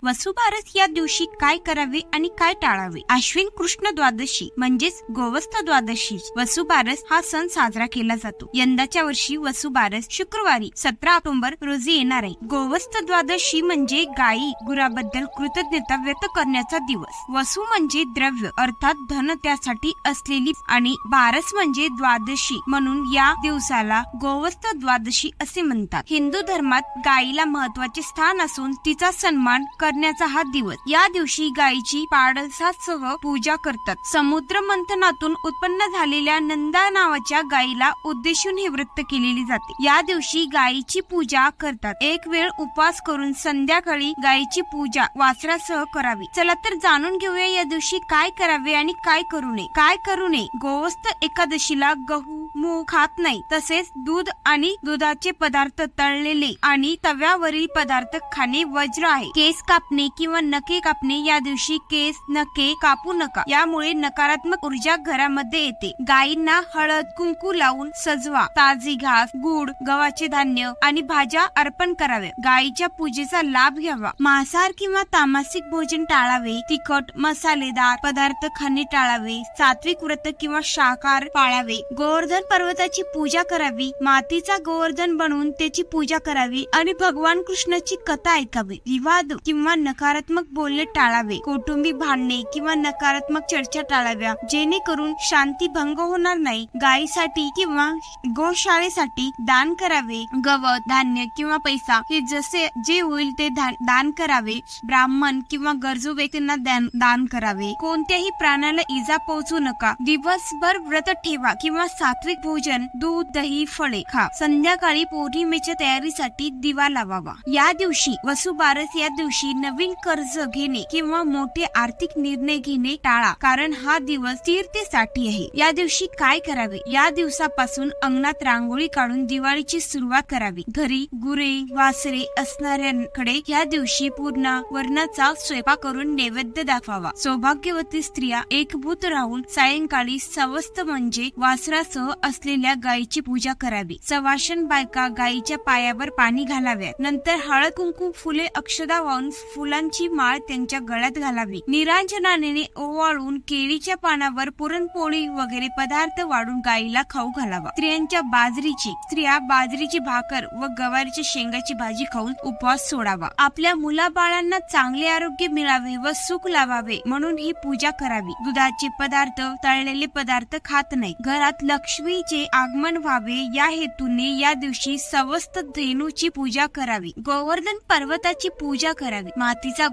वसुबारस या दिवशी काय करावे आणि काय टाळावे? आश्विन कृष्ण द्वादशी म्हणजेच गोवस्थ द्वादशी वसुबारस हा सण साजरा केला जातो. यंदाच्या वर्षी वसुबारस शुक्रवारी 17 ऑक्टोबर रोजी येणार आहे. गोवस्थ द्वादशी म्हणजे गायी गुराबद्दल कृतज्ञता व्यक्त करण्याचा दिवस. वसु म्हणजे द्रव्य अर्थात धन, त्यासाठी असलेली, आणि बारस म्हणजे द्वादशी, म्हणून या दिवसाला गोवस्थ द्वादशी असे म्हणतात. हिंदू धर्मात गायीला महत्वाचे स्थान असून तिचा सन्मान करण्याचा हा दिवस. या दिवशी गायीची पाडसासह पूजा करतात. समुद्र मंथनातून उत्पन्न झालेल्या नंदा नावाच्या गायीला उद्देशून हे व्रत केलेले जाते. या दिवशी गायीची पूजा करतात. एक वेळ उपवास करून संध्याकाळी गायीची पूजा वासरासह करावी. चला तर जाणून घेऊया या दिवशी काय करावे आणि काय करू नये. काय करू नये? गोवस्थ एकादशीला गहू, मूग खात नाही. तसेच दूध आणि दुधाचे पदार्थ, तळलेले आणि तव्यावरील पदार्थ खाणे वज्र आहे. केस कापणे किंवा नखे कापणे, या दिवशी केस, नखे कापू नका. यामुळे नकारात्मक ऊर्जा घरामध्ये येते. गायींना हळद, कुंकू लावून सजवा. ताजी घास, गुड, गव्हाचे धान्य आणि भाज्या अर्पण करावे. गायीच्या पूजेचा लाभ घ्यावा. मांसाहार किंवा तामसिक भोजन टाळावे. तिखट, मसालेदार पदार्थ खाणे टाळावे. सात्विक व्रत किंवा शाकाहार पाळावे. गोवर्धन पर्वताची पूजा करावी. मातीचा गोवर्धन बनवून त्याची पूजा करावी आणि भगवान कृष्णाची कथा ऐकावी. विवाद किंवा नकारात्मक बोलणे टाळावे. कौटुंबिक भांडणे किंवा नकारात्मक चर्चा टाळाव्या, जेणेकरून शांती भंग होणार नाही. गायीसाठी किंवा गोशाळेसाठी दान करावे. गवत, धान्य किंवा पैसा हे जसे जे होईल ते दान करावे. ब्राह्मण किंवा गरजू व्यक्तींना दान करावे. कोणत्याही प्राण्याला इजा पोहोचू नका. दिवसभर व्रत ठेवा किंवा सात्विक भोजन, दूध, दही, फळे खा. संध्याकाळी पौर्णिमेच्या तयारीसाठी दिवा लावावा. या दिवशी वसुबारस या दिवशी नवीन कर्ज घेणे किंवा मोठे आर्थिक निर्णय घेणे टाळा, कारण हा दिवस स्थिरतेसाठी आहे. या दिवशी काय करावे? या दिवसापासून अंगणात रांगोळी काढून दिवाळीची सुरुवात करावी. घरी गुरे, वासरे असणाऱ्यांकडे या दिवशी पूर्ण वरणाचा स्वयंपाक करून नैवेद्य दाखवावा. सौभाग्यवती स्त्रिया एकभूत राहून सायंकाळी सवस्त म्हणजे वासरासह असलेल्या गायीची पूजा करावी. सवाशण बायका गायीच्या पायावर पाणी घालाव्यात. नंतर हळद, कुंकू, फुले, अक्षदा वाहून फुलांची माळ त्यांच्या गळ्यात घालावी. निरांजनाने ओवाळून केळीच्या पानावर पुरणपोळी वगैरे पदार्थ वाढून गायीला खाऊ घालावा. स्त्रिया बाजरीची भाकर व गवारीच्या शेंगाची भाजी खाऊन उपवास सोडावा. आपल्या मुलाबाळांना चांगले आरोग्य मिळावे व सुख लावावे म्हणून ही पूजा करावी. दुधाचे पदार्थ, तळलेले पदार्थ खात नाही. घरात लक्ष्मीचे आगमन व्हावे या हेतूने या दिवशी सवस्त धेनूची पूजा करावी. गोवर्धन पर्वताची पूजा करावी. मातीचा